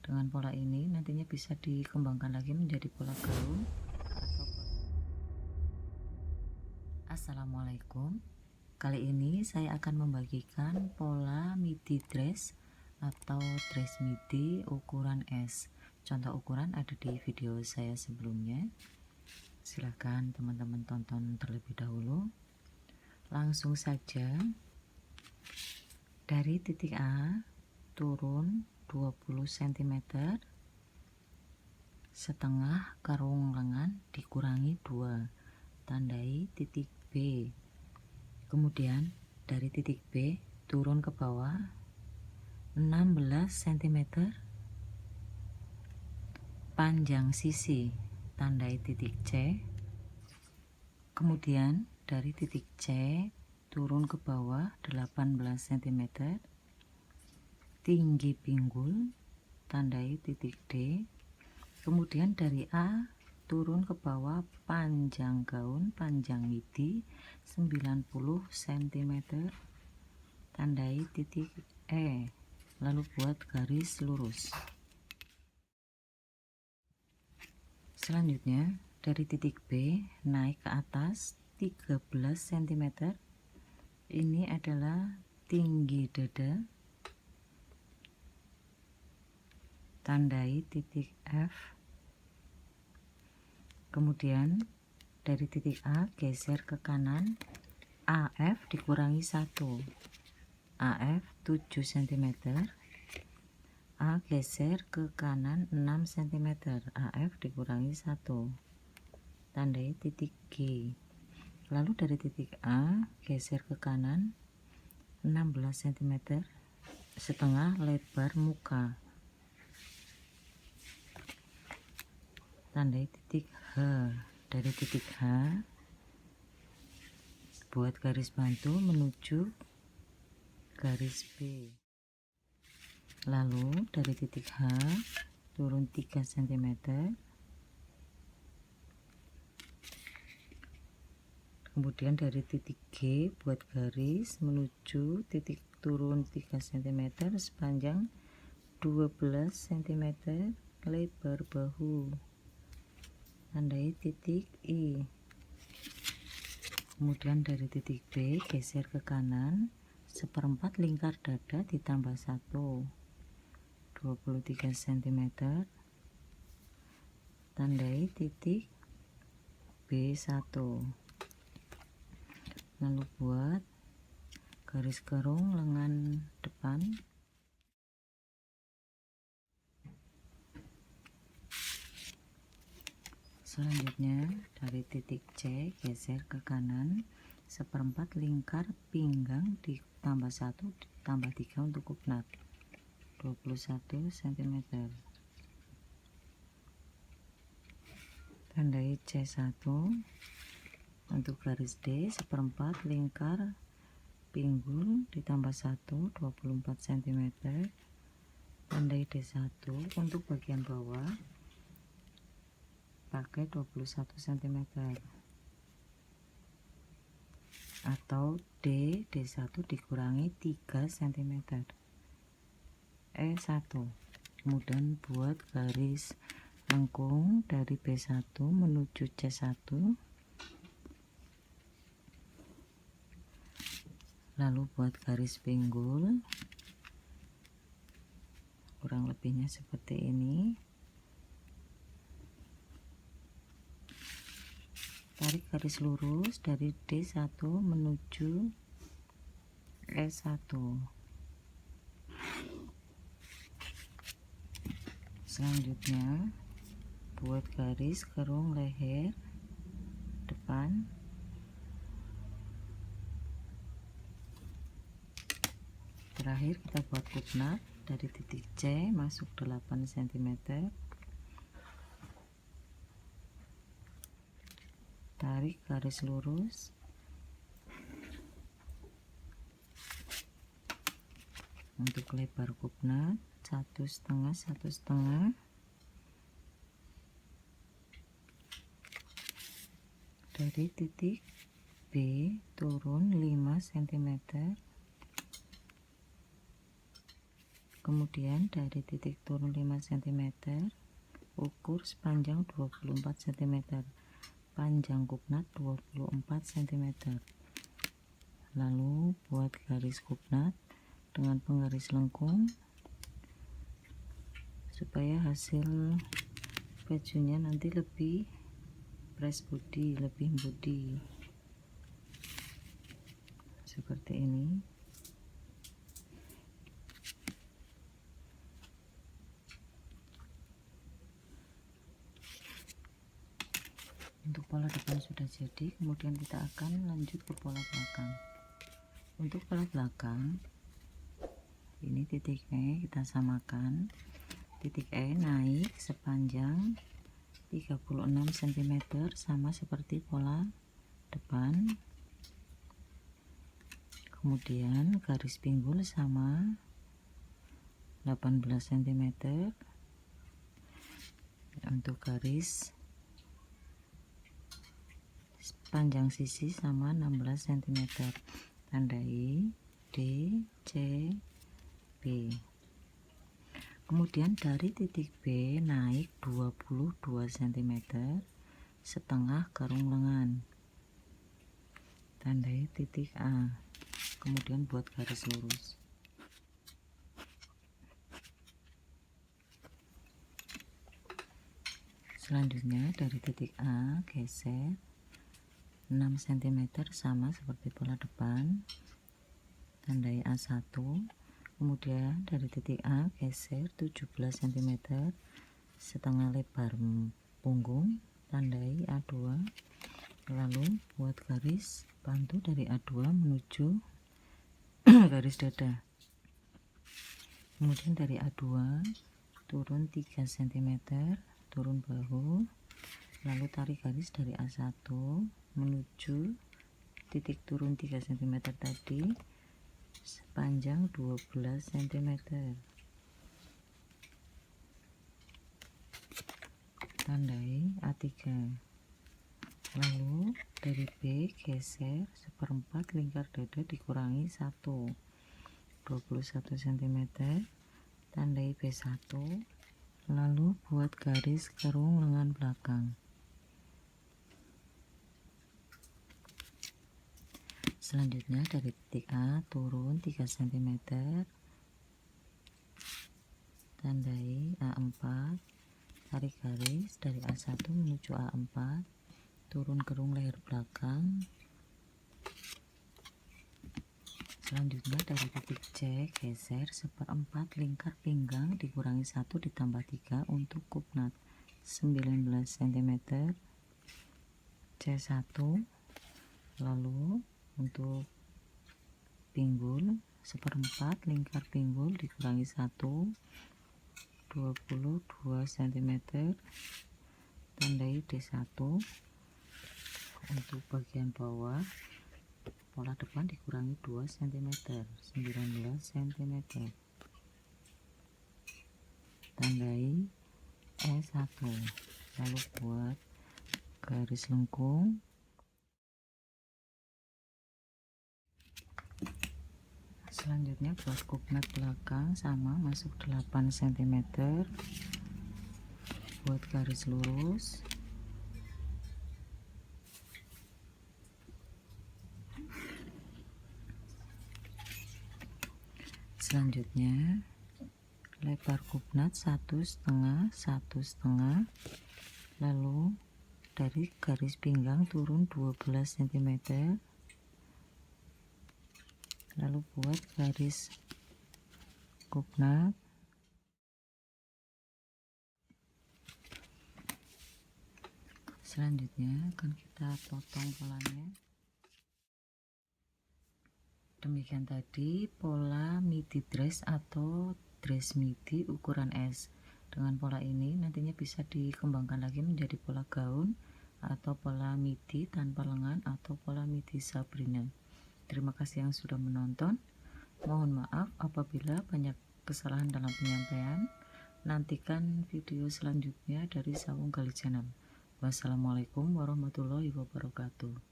Dengan pola ini nantinya bisa dikembangkan lagi menjadi pola gaun atau Assalamualaikum. Kali ini saya akan membagikan pola midi dress atau dress midi ukuran S. Contoh ukuran ada di video saya sebelumnya. Silahkan teman-teman tonton terlebih dahulu. Langsung saja dari titik A turun 20 cm, setengah karung lengan dikurangi 2, tandai titik B. Kemudian dari titik B turun ke bawah 16 cm, panjang sisi, tandai titik C. Kemudian dari titik C turun ke bawah 18 cm, tinggi pinggul, tandai titik D. Kemudian dari A turun ke bawah panjang gaun, panjang midi 90 cm, tandai titik E. Lalu buat garis lurus. Selanjutnya dari titik B naik ke atas 13 cm. Ini adalah tinggi dada, tandai titik F. Kemudian dari titik A geser ke kanan, AF dikurangi 1, AF 7 cm, A geser ke kanan 6 cm, AF dikurangi 1, tandai titik G. Lalu dari titik A geser ke kanan 16 cm, setengah lebar muka, tandai titik H. Dari titik H buat garis bantu menuju garis B. Lalu dari titik H turun 3 cm, kemudian dari titik G buat garis menuju titik turun 3 cm sepanjang 12 cm, lebar bahu, tandai titik I. Kemudian dari titik B geser ke kanan 1/4 lingkar dada ditambah 1, 23 cm, tandai titik B1. Lalu buat garis kerung lengan depan. Selanjutnya dari titik C geser ke kanan 1/4 lingkar pinggang ditambah 1 tambah 3 untuk kupnat, 21 cm, tandai C1. Untuk garis D 1/4 lingkar pinggul ditambah 1, 24 cm, tandai D1. Untuk bagian bawah pakai 21 cm atau D1 dikurangi 3 cm, E1. Kemudian buat garis lengkung dari B1 menuju C1, lalu buat garis pinggul kurang lebihnya seperti ini. Tarik garis lurus dari D1 menuju E1. Selanjutnya buat garis kerung leher depan. Terakhir kita buat kupnat dari titik C masuk 8 cm, tarik garis lurus, untuk lebar kupnat 1,5 1,5, dari titik B turun 5 cm, Kemudian dari titik turun 5 cm, ukur sepanjang 24 cm, panjang kupnat 24 cm. Lalu buat garis kupnat dengan penggaris lengkung supaya hasil bajunya nanti lebih press body, lebih body seperti ini. Untuk pola depan sudah jadi, kemudian kita akan lanjut ke pola belakang. Untuk pola belakang, ini titik E kita samakan. Titik E naik sepanjang 36 cm sama seperti pola depan. Kemudian garis pinggul sama 18 cm. Untuk garis panjang sisi sama 16 cm. Tandai D, C, B. Kemudian dari titik B naik 22 cm, setengah garung lengan. Tandai titik A. Kemudian buat garis lurus. Selanjutnya dari titik A geser 6 cm sama seperti pola depan, tandai A1. Kemudian dari titik A geser 17 cm, setengah lebar punggung, tandai A2. Lalu buat garis bantu dari A2 menuju garis dada. Kemudian dari A2 turun 3 cm, turun bahu, lalu tarik garis dari A1 menuju titik turun 3 cm tadi sepanjang 12 cm. Tandai A3. Lalu dari B geser 1/4 lingkar dada dikurangi 1, 21 cm, tandai B1. Lalu buat garis kerung lengan belakang. Selanjutnya dari titik A turun 3 cm, tandai A4, tarik garis dari A1 menuju A4, turun kerung leher belakang. Selanjutnya dari titik C geser 1/4 lingkar pinggang dikurangi 1 ditambah 3 untuk kupnat 19 cm, C1. Lalu untuk pinggul 1/4 lingkar pinggul dikurangi 1, 22 cm, tandai D1. Untuk bagian bawah pola depan dikurangi 2 cm, 19 cm, tandai E1. Lalu buat garis lengkung. Selanjutnya buat kupnat belakang sama, masuk 8 cm, buat garis lurus. Selanjutnya lebar kupnat 1,5 1,5, lalu dari garis pinggang turun 12 cm, lalu buat garis kupnat. Selanjutnya akan kita potong polanya. Demikian tadi pola midi dress atau dress midi ukuran S. Dengan pola ini nantinya bisa dikembangkan lagi menjadi pola gaun atau pola midi tanpa lengan atau pola midi Sabrina. Terima kasih yang sudah menonton. Mohon maaf apabila banyak kesalahan dalam penyampaian. Nantikan video selanjutnya dari Sawung Gali Channel. Wassalamualaikum warahmatullahi wabarakatuh.